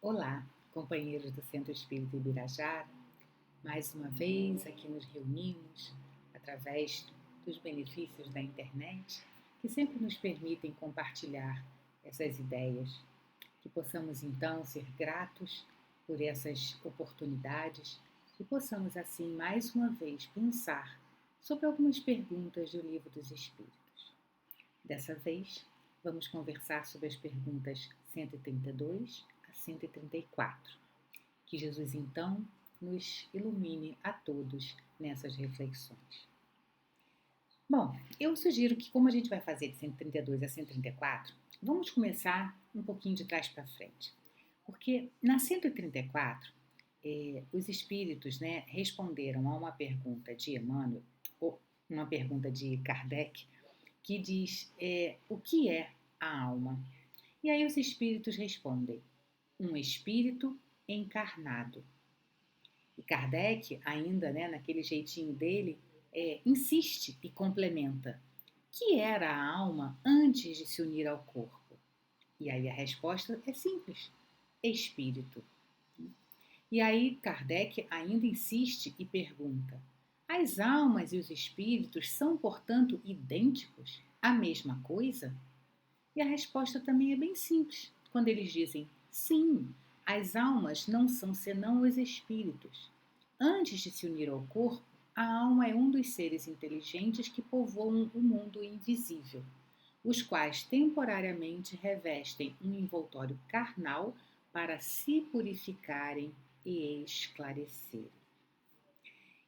Olá, companheiros do Centro Espírita Ibirajara. Mais uma vez aqui nos reunimos através dos benefícios da internet que sempre nos permitem compartilhar essas ideias, que possamos então ser gratos por essas oportunidades e possamos assim mais uma vez pensar sobre algumas perguntas do Livro dos Espíritos. Dessa vez, vamos conversar sobre as perguntas 132 a 134. Que Jesus, então, nos ilumine a todos nessas reflexões. Bom, eu sugiro que, como a gente vai fazer de 132 a 134, vamos começar um pouquinho de trás para frente. Porque na 134, os espíritos responderam a uma pergunta de Emmanuel, ou uma pergunta de Kardec, que diz o que é a alma? E aí os espíritos respondem, um espírito encarnado. E Kardec, ainda naquele jeitinho dele, insiste e complementa, que era a alma antes de se unir ao corpo? E aí a resposta é simples, espírito. E aí Kardec ainda insiste e pergunta, as almas e os espíritos são, portanto, idênticos? A mesma coisa? E a resposta também é bem simples, quando eles dizem, sim, as almas não são senão os espíritos. Antes de se unir ao corpo, a alma é um dos seres inteligentes que povoam o mundo invisível, os quais temporariamente revestem um envoltório carnal para se purificarem e esclarecerem.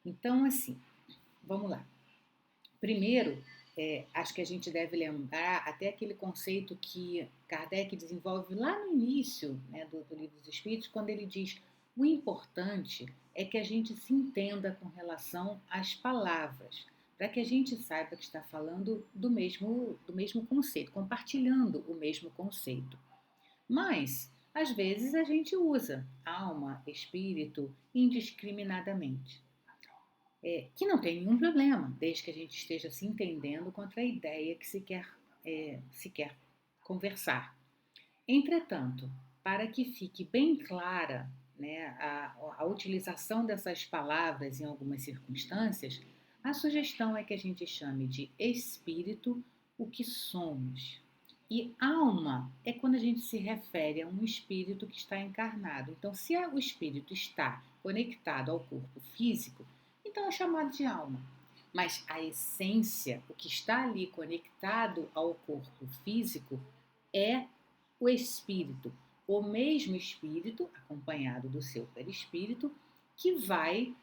Então, assim, vamos lá. Primeiro, acho que a gente deve lembrar até aquele conceito que Kardec desenvolve lá no início do Livro dos Espíritos, quando ele diz o importante é que a gente se entenda com relação às palavras, para que a gente saiba que está falando do mesmo conceito, compartilhando o mesmo conceito. Mas, às vezes, a gente usa alma, espírito, indiscriminadamente. Que não tem nenhum problema, desde que a gente esteja se entendendo contra a ideia que se quer conversar. Entretanto, para que fique bem clara a utilização dessas palavras em algumas circunstâncias, a sugestão é que a gente chame de espírito o que somos. E alma é quando a gente se refere a um espírito que está encarnado. Então, se o espírito está conectado ao corpo físico, então é chamado de alma. Mas a essência, o que está ali conectado ao corpo físico, é o espírito. O mesmo espírito, acompanhado do seu perispírito, que vai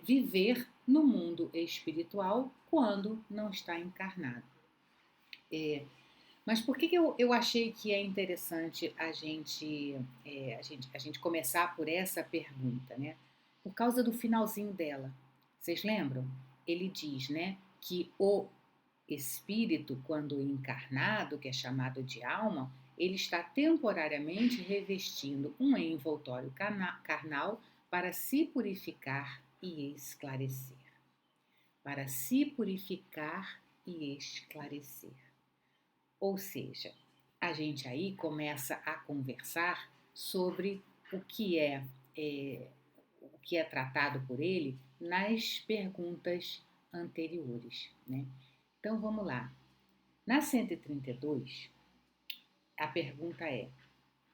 viver no mundo espiritual quando não está encarnado. Mas por que eu achei que é interessante a gente começar por essa pergunta, né? Por causa do finalzinho dela. Vocês lembram? Ele diz, que o espírito, quando encarnado, que é chamado de alma, ele está temporariamente revestindo um envoltório carnal para se purificar e esclarecer. Para se purificar e esclarecer. Ou seja, a gente aí começa a conversar sobre o que é tratado por ele nas perguntas anteriores, né? Então vamos lá. Na 132, a pergunta é: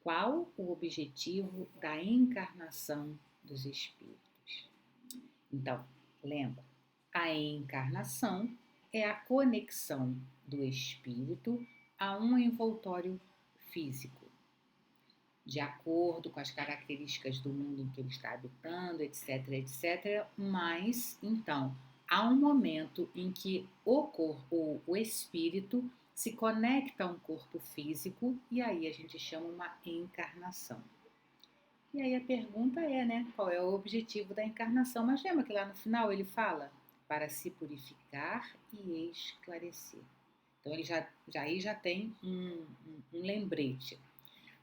qual o objetivo da encarnação dos espíritos? Então, lembra, a encarnação é a conexão do espírito a um envoltório físico, de acordo com as características do mundo em que ele está habitando, etc, etc. Mas, então, há um momento em que o espírito se conecta a um corpo físico e aí a gente chama uma encarnação. E aí a pergunta é, qual é o objetivo da encarnação? Mas lembra que lá no final ele fala para se purificar e esclarecer. Então ele já tem um lembrete.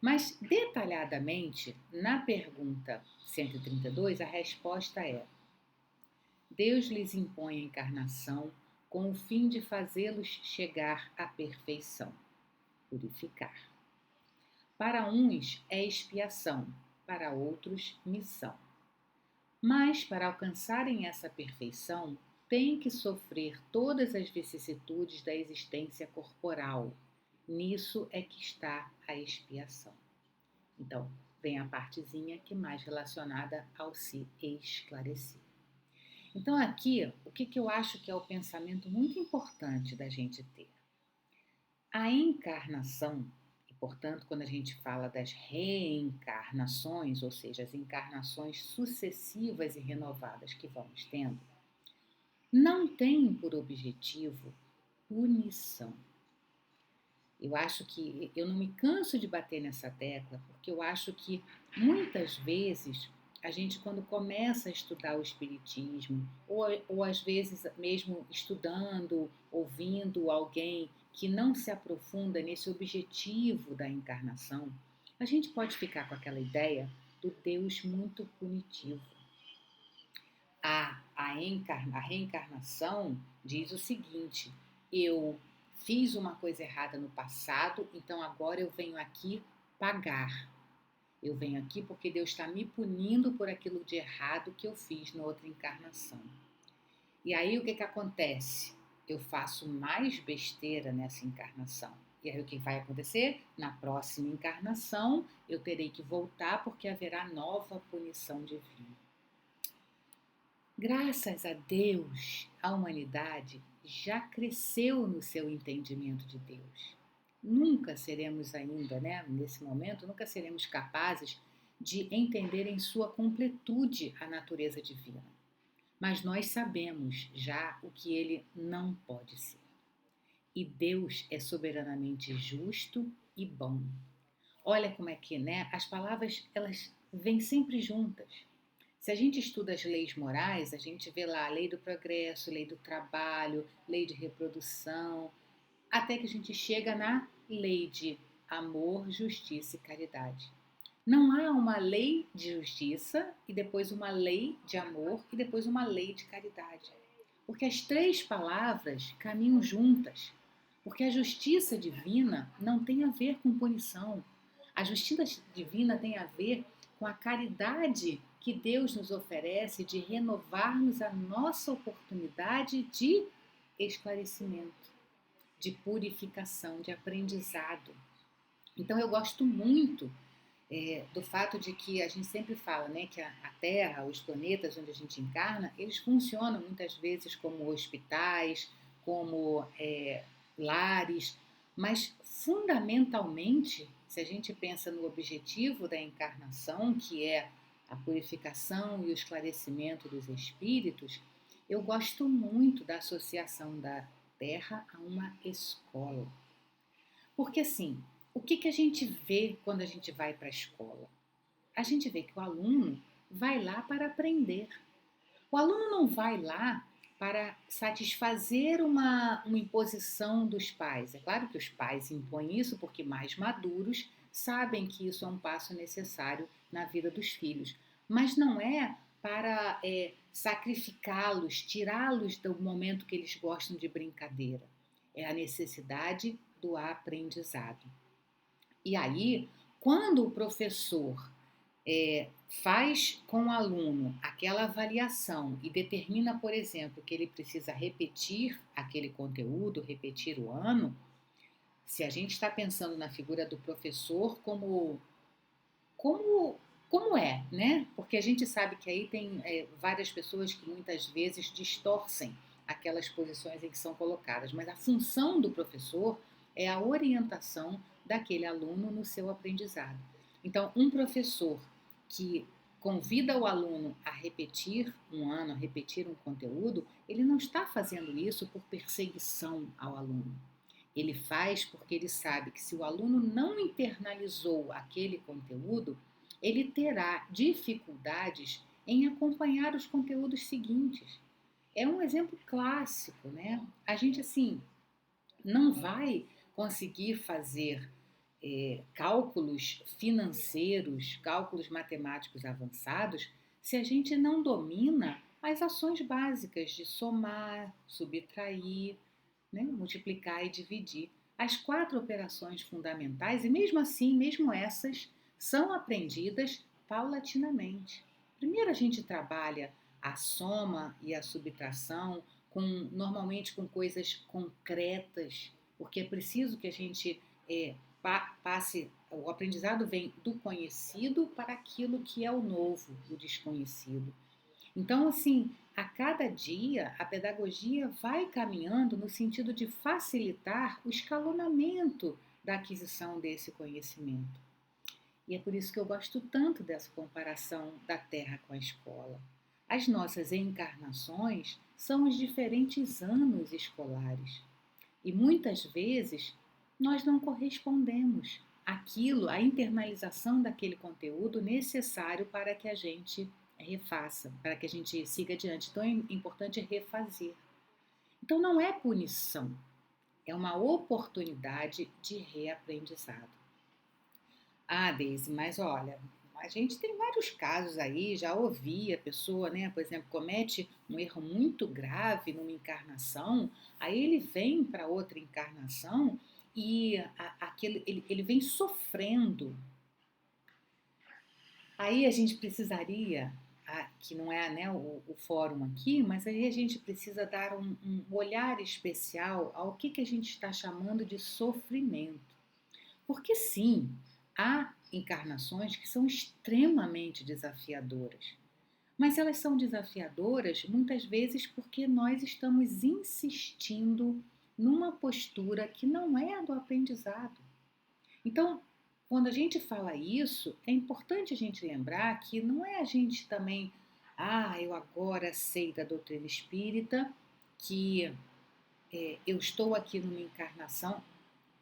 Mas detalhadamente, na pergunta 132, a resposta é: Deus lhes impõe a encarnação com o fim de fazê-los chegar à perfeição, purificar. Para uns é expiação, para outros missão. Mas, para alcançarem essa perfeição, têm que sofrer todas as vicissitudes da existência corporal. Nisso é que está a expiação. Então, vem a partezinha que é mais relacionada ao se esclarecer. Então, aqui, o que eu acho que é o pensamento muito importante da gente ter? A encarnação, e portanto, quando a gente fala das reencarnações, ou seja, as encarnações sucessivas e renovadas que vamos tendo, não tem por objetivo punição. Eu acho que eu não me canso de bater nessa tecla, porque eu acho que muitas vezes a gente, quando começa a estudar o Espiritismo, ou às vezes mesmo estudando, ouvindo alguém que não se aprofunda nesse objetivo da encarnação, a gente pode ficar com aquela ideia do Deus muito punitivo. A reencarnação diz o seguinte: eu fiz uma coisa errada no passado, então agora eu venho aqui pagar. Eu venho aqui porque Deus está me punindo por aquilo de errado que eu fiz na outra encarnação. E aí o que acontece? Eu faço mais besteira nessa encarnação. E aí o que vai acontecer? Na próxima encarnação eu terei que voltar porque haverá nova punição divina. Graças a Deus, a humanidade já cresceu no seu entendimento de Deus. Nunca seremos ainda, nesse momento, nunca seremos capazes de entender em sua completude a natureza divina. Mas nós sabemos já o que ele não pode ser. E Deus é soberanamente justo e bom. Olha como é que, as palavras, elas vêm sempre juntas. Se a gente estuda as leis morais, a gente vê lá a lei do progresso, lei do trabalho, lei de reprodução, até que a gente chega na lei de amor, justiça e caridade. Não há uma lei de justiça e depois uma lei de amor e depois uma lei de caridade. Porque as três palavras caminham juntas. Porque a justiça divina não tem a ver com punição. A justiça divina tem a ver com a caridade que Deus nos oferece de renovarmos a nossa oportunidade de esclarecimento, de purificação, de aprendizado. Então eu gosto muito do fato de que a gente sempre fala, que a Terra, os planetas onde a gente encarna, eles funcionam muitas vezes como hospitais, como lares, mas fundamentalmente, se a gente pensa no objetivo da encarnação, que é a purificação e o esclarecimento dos espíritos, eu gosto muito da associação da Terra a uma escola. Porque assim, o que a gente vê quando a gente vai para a escola? A gente vê que o aluno vai lá para aprender. O aluno não vai lá para satisfazer uma imposição dos pais. É claro que os pais impõem isso porque mais maduros sabem que isso é um passo necessário na vida dos filhos. Mas não é para sacrificá-los, tirá-los do momento que eles gostam de brincadeira. É a necessidade do aprendizado. E aí, quando o professor faz com o aluno aquela avaliação e determina, por exemplo, que ele precisa repetir aquele conteúdo, repetir o ano, se a gente está pensando na figura do professor como é, Porque a gente sabe que aí tem várias pessoas que muitas vezes distorcem aquelas posições em que são colocadas, mas a função do professor é a orientação daquele aluno no seu aprendizado. Então, um professor que convida o aluno a repetir um ano, a repetir um conteúdo, ele não está fazendo isso por perseguição ao aluno. Ele faz porque ele sabe que se o aluno não internalizou aquele conteúdo, ele terá dificuldades em acompanhar os conteúdos seguintes. É um exemplo clássico, A gente, assim, não vai conseguir fazer cálculos financeiros, cálculos matemáticos avançados, se a gente não domina as ações básicas de somar, subtrair, multiplicar e dividir. As 4 operações fundamentais, e mesmo assim, mesmo essas, são aprendidas paulatinamente. Primeiro a gente trabalha a soma e a subtração, normalmente com coisas concretas, porque é preciso que a gente passe, o aprendizado vem do conhecido para aquilo que é o novo, o desconhecido. Então, assim, a cada dia a pedagogia vai caminhando no sentido de facilitar o escalonamento da aquisição desse conhecimento. E é por isso que eu gosto tanto dessa comparação da Terra com a escola. As nossas encarnações são os diferentes anos escolares. E muitas vezes nós não correspondemos àquilo, à internalização daquele conteúdo necessário para que a gente refaça, para que a gente siga adiante. Então é importante refazer. Então não é punição, é uma oportunidade de reaprendizado. Ah, Deise, mas olha, a gente tem vários casos aí, já ouvi a pessoa, né, por exemplo, comete um erro muito grave numa encarnação, aí ele vem para outra encarnação e ele vem sofrendo. Aí a gente precisaria, que não é, né, o fórum aqui, mas aí a gente precisa dar um olhar especial ao que a gente está chamando de sofrimento. Porque sim, há encarnações que são extremamente desafiadoras. Mas elas são desafiadoras muitas vezes porque nós estamos insistindo numa postura que não é a do aprendizado. Então, quando a gente fala isso, é importante a gente lembrar que não é a gente também, eu agora sei da doutrina espírita, que eu estou aqui numa encarnação.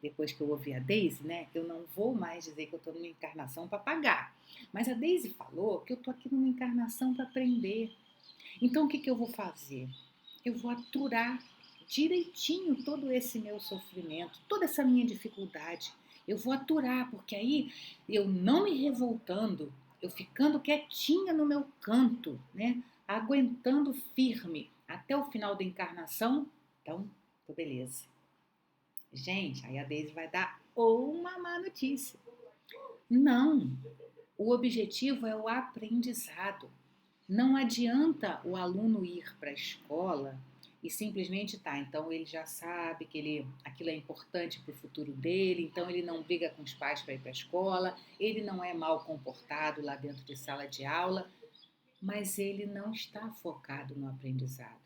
Depois que eu ouvi a Daisy, né, eu não vou mais dizer que eu estou numa encarnação para pagar. Mas a Daisy falou que eu estou aqui numa encarnação para aprender. Então, o que eu vou fazer? Eu vou aturar direitinho todo esse meu sofrimento, toda essa minha dificuldade. Eu vou aturar, porque aí eu não me revoltando, eu ficando quietinha no meu canto, né, aguentando firme até o final da encarnação, então, tô beleza. Gente, aí a Daisy vai dar uma má notícia. Não, o objetivo é o aprendizado. Não adianta o aluno ir para a escola e simplesmente então ele já sabe que aquilo é importante para o futuro dele, então ele não briga com os pais para ir para a escola, ele não é mal comportado lá dentro de sala de aula, mas ele não está focado no aprendizado.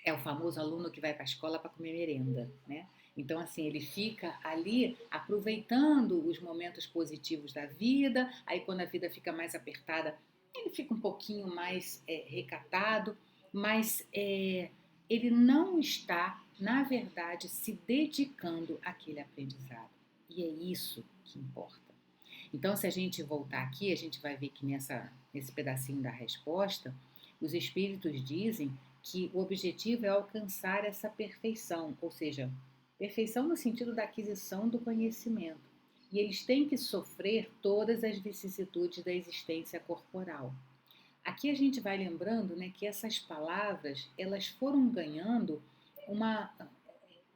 É o famoso aluno que vai para a escola para comer merenda, né? Então, assim, ele fica ali aproveitando os momentos positivos da vida, aí quando a vida fica mais apertada, ele fica um pouquinho mais recatado, mas ele não está, na verdade, se dedicando àquele aprendizado. E é isso que importa. Então, se a gente voltar aqui, a gente vai ver que nesse pedacinho da resposta, os espíritos dizem que o objetivo é alcançar essa perfeição, ou seja, perfeição no sentido da aquisição do conhecimento. E eles têm que sofrer todas as vicissitudes da existência corporal. Aqui a gente vai lembrando, né, que essas palavras elas foram ganhando uma,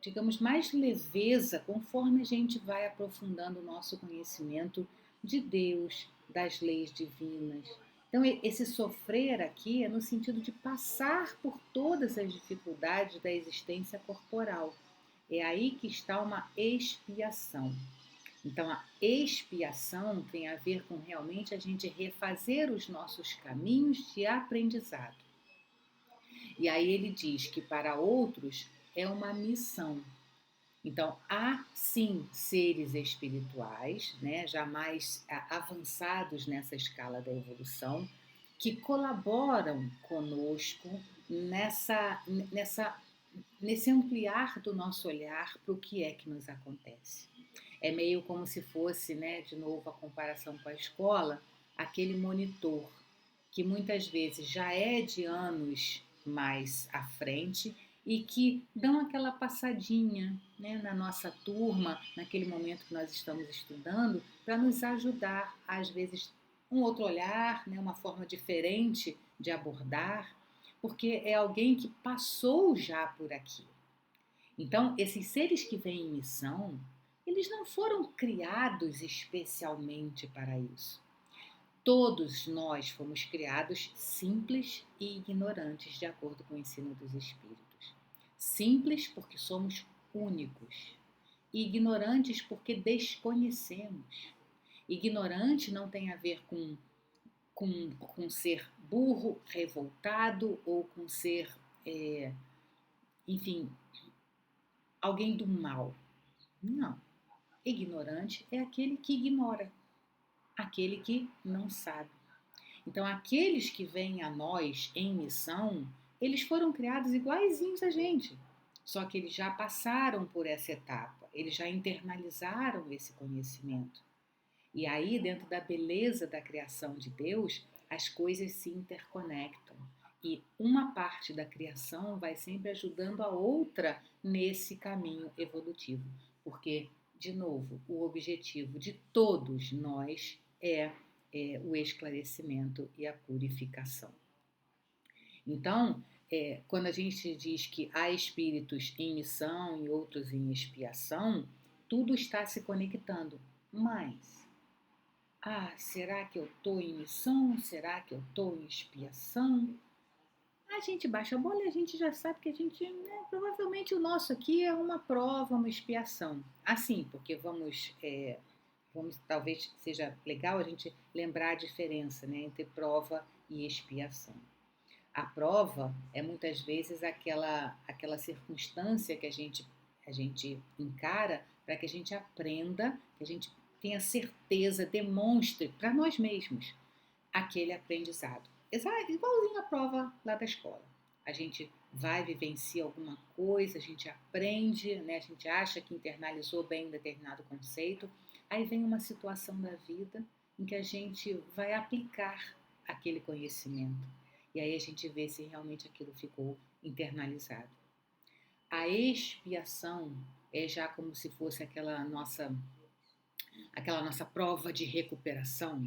digamos, mais leveza conforme a gente vai aprofundando o nosso conhecimento de Deus, das leis divinas. Então, esse sofrer aqui é no sentido de passar por todas as dificuldades da existência corporal. É aí que está uma expiação. Então, a expiação tem a ver com realmente a gente refazer os nossos caminhos de aprendizado. E aí ele diz que para outros é uma missão. Então, há sim seres espirituais, né, já mais avançados nessa escala da evolução, que colaboram conosco nesse ampliar do nosso olhar para o que é que nos acontece. É meio como se fosse, né, de novo a comparação com a escola, aquele monitor que muitas vezes já é de anos mais à frente e que dão aquela passadinha, né, na nossa turma, naquele momento que nós estamos estudando, para nos ajudar, às vezes, um outro olhar, né, uma forma diferente de abordar, porque é alguém que passou já por aqui. Então, esses seres que vêm em missão, eles não foram criados especialmente para isso. Todos nós fomos criados simples e ignorantes, de acordo com o ensino dos espíritos. Simples porque somos únicos, e ignorantes porque desconhecemos. Ignorante não tem a ver com ser burro, revoltado ou com ser, enfim, alguém do mal. Não. Ignorante é aquele que ignora, aquele que não sabe. Então, aqueles que vêm a nós em missão, eles foram criados iguaizinhos a gente. Só que eles já passaram por essa etapa, eles já internalizaram esse conhecimento. E aí, dentro da beleza da criação de Deus, as coisas se interconectam. E uma parte da criação vai sempre ajudando a outra nesse caminho evolutivo. Porque, de novo, o objetivo de todos nós é o esclarecimento e a purificação. Então, quando a gente diz que há espíritos em missão e outros em expiação, tudo está se conectando. Mas, será que eu estou em missão? Será que eu estou em expiação? A gente baixa a bola e a gente já sabe que a gente, provavelmente o nosso aqui é uma prova, uma expiação. Assim, porque talvez seja legal a gente lembrar a diferença, né, entre prova e expiação. A prova é muitas vezes aquela circunstância que a gente encara para que a gente aprenda, que a gente tenha certeza, demonstre para nós mesmos aquele aprendizado. Igualzinho a prova lá da escola. A gente vai vivenciar alguma coisa, a gente aprende, né? A gente acha que internalizou bem um determinado conceito, aí vem uma situação da vida em que a gente vai aplicar aquele conhecimento. E aí a gente vê se realmente aquilo ficou internalizado. A expiação é já como se fosse aquela nossa prova de recuperação,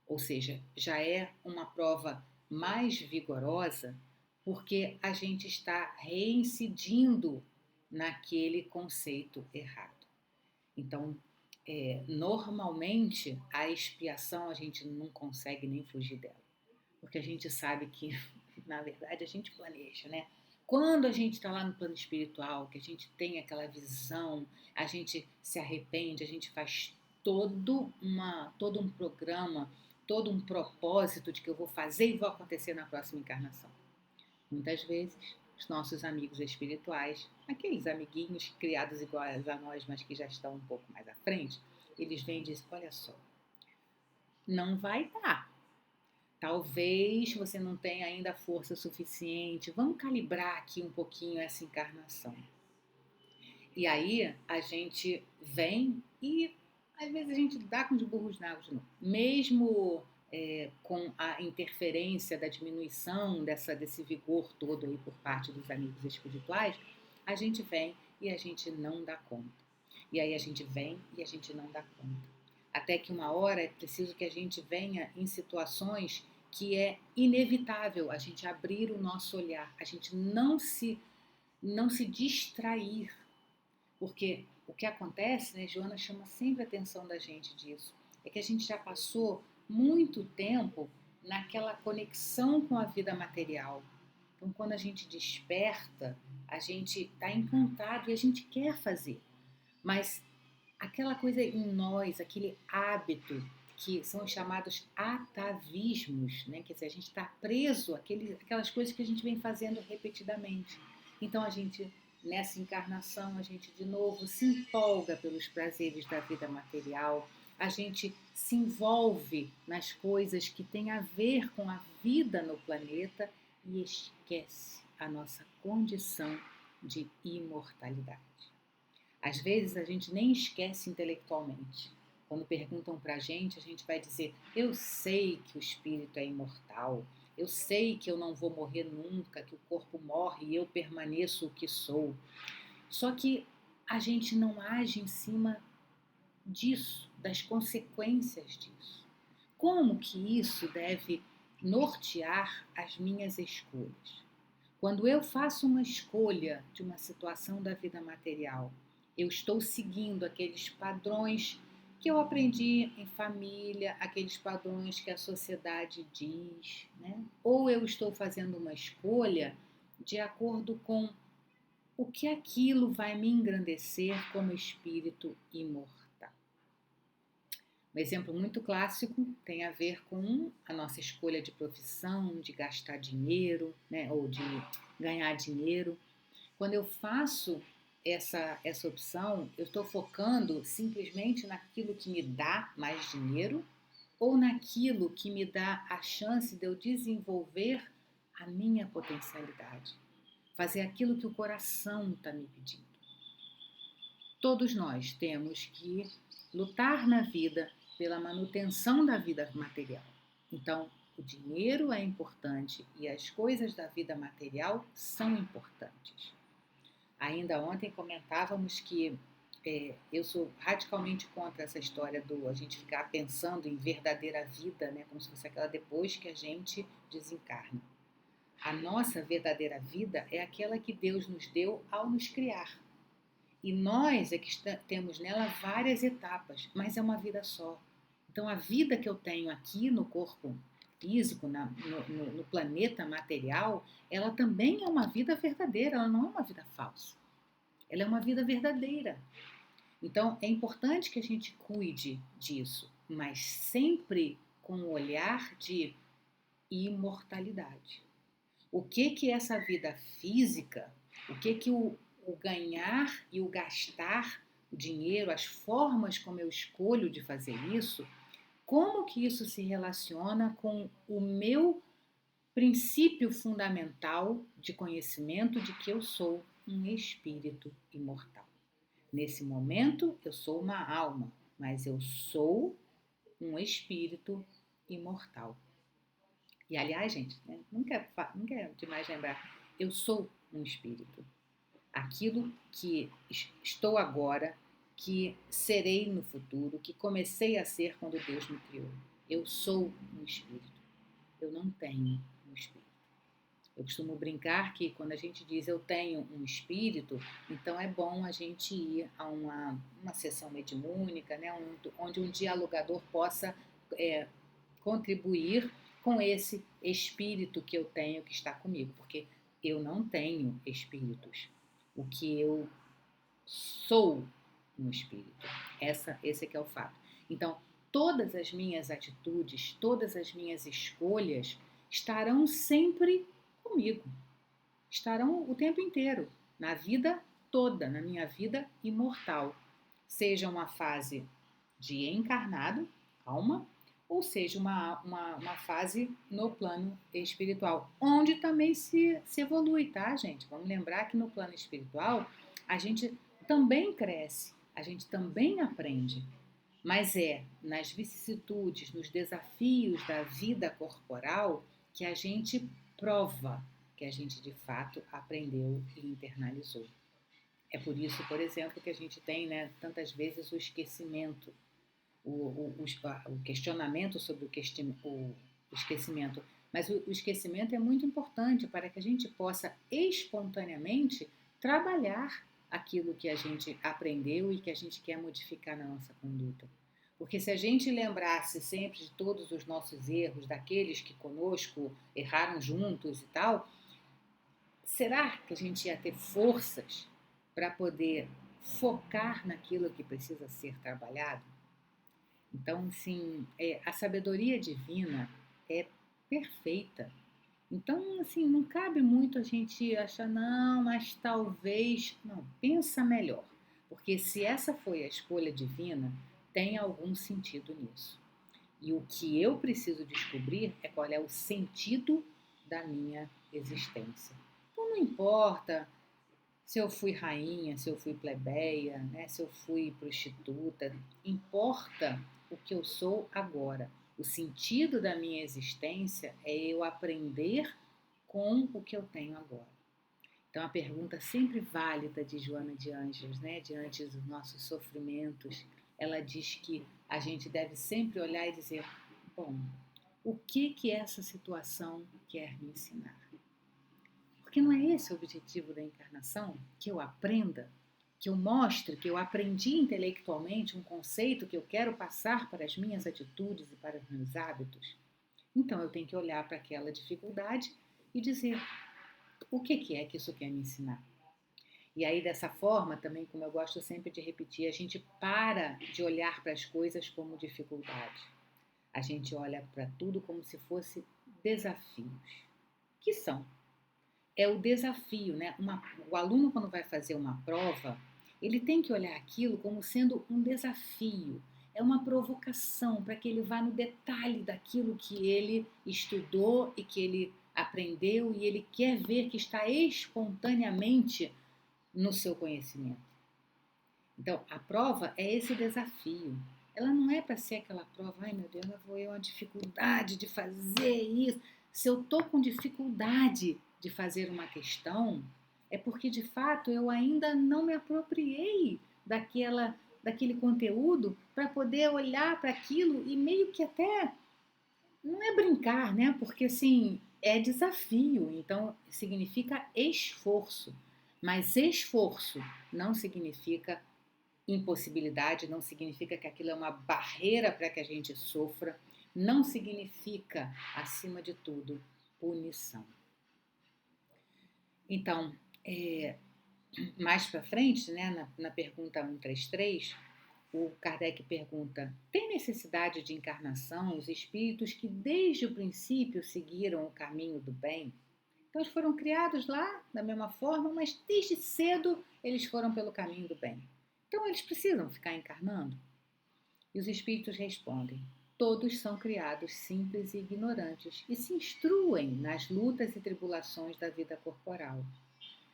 ou seja, já é uma prova mais vigorosa porque a gente está reincidindo naquele conceito errado. Então, normalmente, a expiação a gente não consegue nem fugir dela, porque a gente sabe que, na verdade, a gente planeja, né? Quando a gente está lá no plano espiritual, que a gente tem aquela visão, a gente se arrepende, a gente faz todo um programa, todo um propósito de que eu vou fazer e vou acontecer na próxima encarnação. Muitas vezes, os nossos amigos espirituais, aqueles amiguinhos criados iguais a nós, mas que já estão um pouco mais à frente, eles vêm e dizem, olha só, não vai dar. Talvez você não tenha ainda força suficiente, vamos calibrar aqui um pouquinho essa encarnação. E aí a gente vem e às vezes a gente dá com os burros na água de novo. Mesmo com a interferência da diminuição desse vigor todo aí por parte dos amigos espirituais, a gente vem e a gente não dá conta. E aí a gente vem e a gente não dá conta. Até que uma hora é preciso que a gente venha em situações que é inevitável a gente abrir o nosso olhar, a gente não se distrair. Porque o que acontece, né, Joana chama sempre a atenção da gente disso, é que a gente já passou muito tempo naquela conexão com a vida material. Então, quando a gente desperta, a gente está encantado e a gente quer fazer. Mas aquela coisa em nós, aquele hábito, que são os chamados atavismos, né? Quer dizer, a gente está preso àquelas coisas que a gente vem fazendo repetidamente. Então, nessa encarnação, a gente de novo se empolga pelos prazeres da vida material, a gente se envolve nas coisas que têm a ver com a vida no planeta e esquece a nossa condição de imortalidade. Às vezes a gente nem esquece intelectualmente. Quando perguntam pra gente, a gente vai dizer, eu sei que o espírito é imortal, eu sei que eu não vou morrer nunca, que o corpo morre e eu permaneço o que sou. Só que a gente não age em cima disso, das consequências disso. Como que isso deve nortear as minhas escolhas? Quando eu faço uma escolha de uma situação da vida material, eu estou seguindo aqueles padrões que eu aprendi em família, aqueles padrões que a sociedade diz, né? Ou eu estou fazendo uma escolha de acordo com o que aquilo vai me engrandecer como espírito imortal. Um exemplo muito clássico tem a ver com a nossa escolha de profissão, de gastar dinheiro, né? Ou de ganhar dinheiro. Quando eu faço essa opção, eu estou focando simplesmente naquilo que me dá mais dinheiro ou naquilo que me dá a chance de eu desenvolver a minha potencialidade, fazer aquilo que o coração está me pedindo. Todos nós temos que lutar na vida pela manutenção da vida material. Então, o dinheiro é importante e as coisas da vida material são importantes. Ainda ontem comentávamos que eu sou radicalmente contra essa história do a gente ficar pensando em verdadeira vida, né, como se fosse aquela depois que a gente desencarna. A nossa verdadeira vida é aquela que Deus nos deu ao nos criar. E nós é que temos nela várias etapas, mas é uma vida só. Então a vida que eu tenho aqui no corpo físico, no planeta material, ela também é uma vida verdadeira, ela não é uma vida falsa. Ela é uma vida verdadeira. Então, é importante que a gente cuide disso, mas sempre com o olhar de imortalidade. O que essa vida física, o ganhar e o gastar o dinheiro, as formas como eu escolho de fazer isso, como que isso se relaciona com o meu princípio fundamental de conhecimento de que eu sou um espírito imortal. Nesse momento, eu sou uma alma, mas eu sou um espírito imortal. E, aliás, gente, né, nunca é demais lembrar, eu sou um espírito. Aquilo que estou agora, que serei no futuro, que comecei a ser quando Deus me criou. Eu sou um espírito. Eu não tenho um espírito. Eu costumo brincar que quando a gente diz eu tenho um espírito, então é bom a gente ir a uma sessão mediúnica, né, onde um dialogador possa contribuir com esse espírito que eu tenho que está comigo, porque eu não tenho espíritos. O que eu sou um espírito. Esse é que é o fato. Então, todas as minhas atitudes, todas as minhas escolhas estarão sempre comigo. Estarão o tempo inteiro, na vida toda, na minha vida imortal. Seja uma fase de encarnado, alma, ou seja uma fase no plano espiritual, onde também se evolui, tá, gente? Vamos lembrar que no plano espiritual a gente também cresce, a gente também aprende, mas é nas vicissitudes, nos desafios da vida corporal que a gente prova que a gente de fato aprendeu e internalizou. É por isso, por exemplo, que a gente tem, né, tantas vezes o esquecimento, o questionamento sobre o esquecimento. Mas o esquecimento é muito importante para que a gente possa espontaneamente trabalhar aquilo que a gente aprendeu e que a gente quer modificar na nossa conduta. Porque se a gente lembrasse sempre de todos os nossos erros, daqueles que conosco erraram juntos e tal, será que a gente ia ter forças para poder focar naquilo que precisa ser trabalhado? Então, assim, a sabedoria divina é perfeita. Então, assim, não cabe muito a gente achar, não, mas talvez. Não, pensa melhor. Porque se essa foi a escolha divina, tem algum sentido nisso. E o que eu preciso descobrir é qual é o sentido da minha existência. Então, não importa se eu fui rainha, se eu fui plebeia, né, se eu fui prostituta, importa o que eu sou agora. O sentido da minha existência é eu aprender com o que eu tenho agora. Então, a pergunta sempre válida de Joana de Ângeles, né, diante dos nossos sofrimentos, ela diz que a gente deve sempre olhar e dizer, bom, o que essa situação quer me ensinar? Porque não é esse o objetivo da encarnação? Que eu aprenda? que eu mostre que eu aprendi intelectualmente um conceito que eu quero passar para as minhas atitudes e para os meus hábitos, então eu tenho que olhar para aquela dificuldade e dizer o que é que isso quer me ensinar. E aí, dessa forma, também, como eu gosto sempre de repetir, a gente para de olhar para as coisas como dificuldade. A gente olha para tudo como se fosse desafios. Que são? É o desafio, né? O aluno, quando vai fazer uma prova, ele tem que olhar aquilo como sendo um desafio. É uma provocação para que ele vá no detalhe daquilo que ele estudou e que ele aprendeu e ele quer ver que está espontaneamente no seu conhecimento. Então, a prova é esse desafio. Ela não é para ser aquela prova, ai meu Deus, eu vou ter uma dificuldade de fazer isso. Se eu estou com dificuldade de fazer uma questão, é porque de fato eu ainda não me apropriei daquele conteúdo para poder olhar para aquilo e meio que até, não é brincar, né? Porque assim, é desafio, então significa esforço. Mas esforço não significa impossibilidade, não significa que aquilo é uma barreira para que a gente sofra, não significa, acima de tudo, punição. Então, mais para frente, né, na pergunta 133, o Kardec pergunta: tem necessidade de encarnação os espíritos que desde o princípio seguiram o caminho do bem? Então, eles foram criados lá da mesma forma, mas desde cedo eles foram pelo caminho do bem. Então, eles precisam ficar encarnando? E os espíritos respondem: todos são criados simples e ignorantes e se instruem nas lutas e tribulações da vida corporal.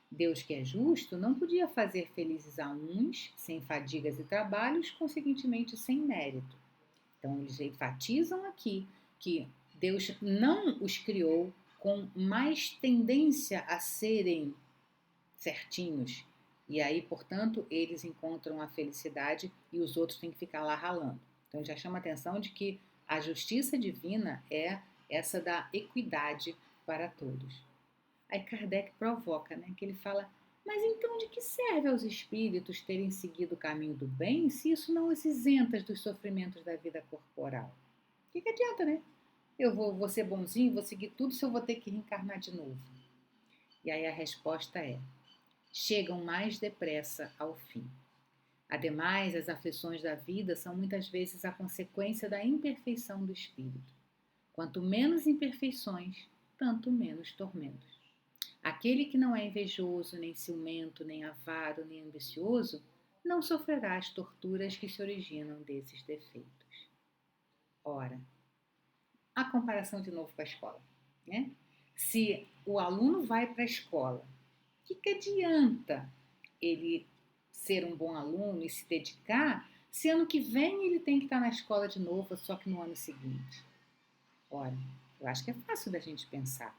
Deus, que é justo, não podia fazer felizes a uns sem fadigas e trabalhos, consequentemente sem mérito. Então, eles enfatizam aqui que Deus não os criou com mais tendência a serem certinhos. E aí, portanto, eles encontram a felicidade e os outros têm que ficar lá ralando. Então, já chama a atenção de que a justiça divina é essa da equidade para todos. Aí Kardec provoca, né, que ele fala: mas então de que serve aos espíritos terem seguido o caminho do bem se isso não os isenta dos sofrimentos da vida corporal? O que adianta, né? Eu vou ser bonzinho, vou seguir tudo se eu vou ter que reencarnar de novo. E aí a resposta é: chegam mais depressa ao fim. Ademais, as aflições da vida são muitas vezes a consequência da imperfeição do espírito. Quanto menos imperfeições, tanto menos tormentos. Aquele que não é invejoso, nem ciumento, nem avaro, nem ambicioso, não sofrerá as torturas que se originam desses defeitos. Ora, a comparação de novo com a escola, né? Se o aluno vai para a escola, o que adianta ele ser um bom aluno e se dedicar se ano que vem ele tem que estar na escola de novo, só que no ano seguinte? Ora, eu acho que é fácil da gente pensar.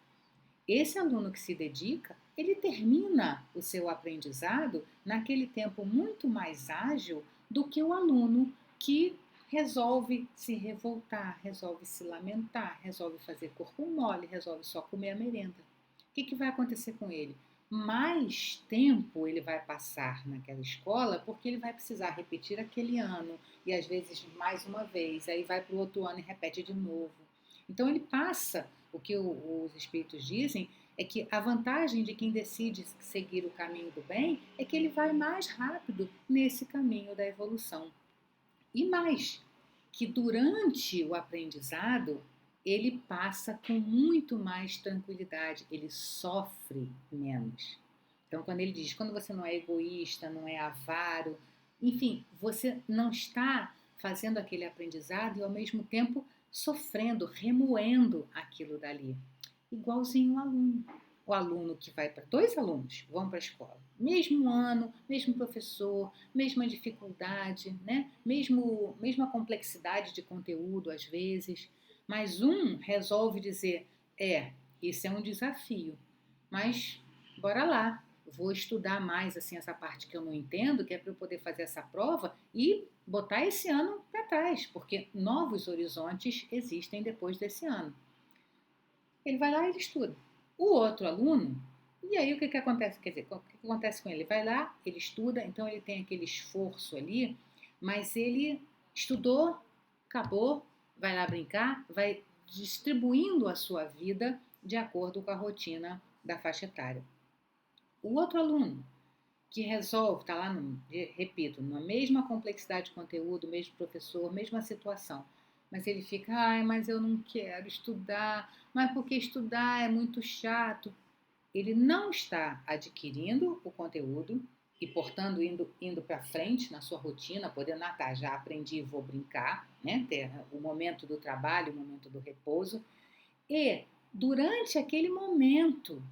Esse aluno que se dedica, ele termina o seu aprendizado naquele tempo muito mais ágil do que o aluno que resolve se revoltar, resolve se lamentar, resolve fazer corpo mole, resolve só comer a merenda. O que vai acontecer com ele? Mais tempo ele vai passar naquela escola porque ele vai precisar repetir aquele ano e às vezes mais uma vez, aí vai para o outro ano e repete de novo. Então ele passa, o que os espíritos dizem é que a vantagem de quem decide seguir o caminho do bem é que ele vai mais rápido nesse caminho da evolução. E mais, que durante o aprendizado ele passa com muito mais tranquilidade, ele sofre menos. Então, quando ele diz, quando você não é egoísta, não é avaro, enfim, você não está fazendo aquele aprendizado e ao mesmo tempo sofrendo, remoendo aquilo dali. Igualzinho o aluno. O aluno que vai para, dois alunos vão para a escola, mesmo ano, mesmo professor, mesma dificuldade, né? Mesma complexidade de conteúdo às vezes, mas um resolve dizer: isso é um desafio, mas bora lá, vou estudar mais assim essa parte que eu não entendo, que é para eu poder fazer essa prova e botar esse ano para trás, porque novos horizontes existem depois desse ano. Ele vai lá e ele estuda. O outro aluno E aí o que acontece? Quer dizer, o que acontece com ele? Ele vai lá, ele estuda, então ele tem aquele esforço ali, mas ele estudou, acabou, vai lá brincar, vai distribuindo a sua vida de acordo com a rotina da faixa etária. O outro aluno que resolve, está lá, repito, na mesma complexidade de conteúdo, mesmo professor, mesma situação, mas ele fica, ai, mas eu não quero estudar, mas porque estudar é muito chato. Ele não está adquirindo o conteúdo e, portanto, indo para frente na sua rotina, podendo, já aprendi e vou brincar, né? Ter o momento do trabalho, o momento do repouso. E, durante aquele momento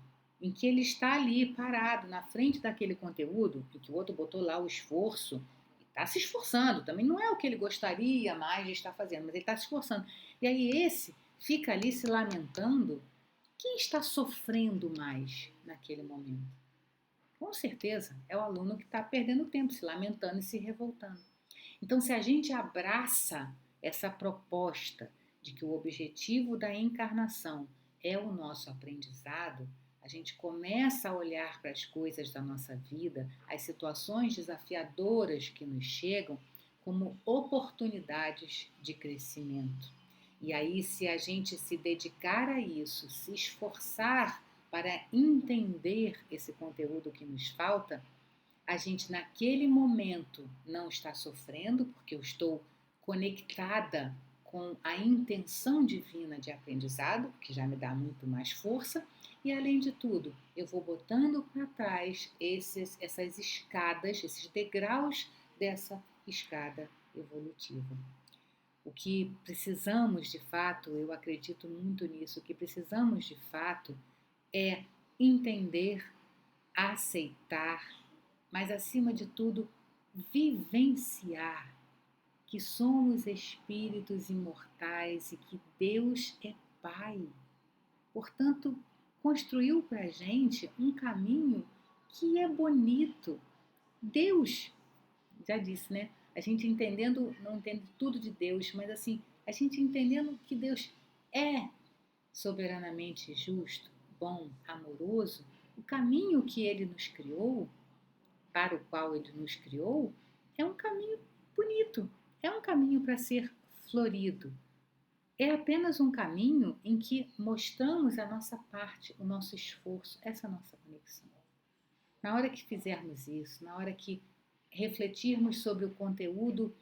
em que ele está ali parado na frente daquele conteúdo, em que o outro botou lá o esforço, e está se esforçando, também não é o que ele gostaria mais de estar fazendo, mas ele está se esforçando. E aí esse fica ali se lamentando. Quem está sofrendo mais naquele momento? Com certeza é o aluno que está perdendo tempo, se lamentando e se revoltando. Então, se a gente abraça essa proposta de que o objetivo da encarnação é o nosso aprendizado, a gente começa a olhar para as coisas da nossa vida, as situações desafiadoras que nos chegam, como oportunidades de crescimento. E aí, se a gente se dedicar a isso, se esforçar para entender esse conteúdo que nos falta, a gente naquele momento não está sofrendo, porque eu estou conectada com a intenção divina de aprendizado, que já me dá muito mais força, e além de tudo, eu vou botando para trás essas escadas, esses degraus dessa escada evolutiva. O que precisamos de fato, eu acredito muito nisso, o que precisamos de fato é entender, aceitar, mas acima de tudo, vivenciar que somos espíritos imortais e que Deus é Pai. Portanto, construiu para a gente um caminho que é bonito. Deus, já disse, né? A gente entendendo, não entende tudo de Deus, mas assim, a gente entendendo que Deus é soberanamente justo, bom, amoroso, o caminho que Ele nos criou, para o qual Ele nos criou, é um caminho bonito, é um caminho para ser florido. É apenas um caminho em que mostramos a nossa parte, o nosso esforço, essa nossa conexão. Na hora que fizermos isso, na hora que refletirmos sobre o conteúdo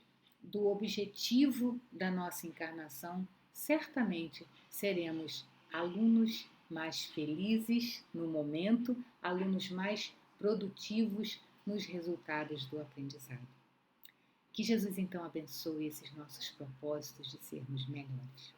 do objetivo da nossa encarnação, certamente seremos alunos mais felizes no momento, alunos mais produtivos nos resultados do aprendizado. Que Jesus então abençoe esses nossos propósitos de sermos melhores.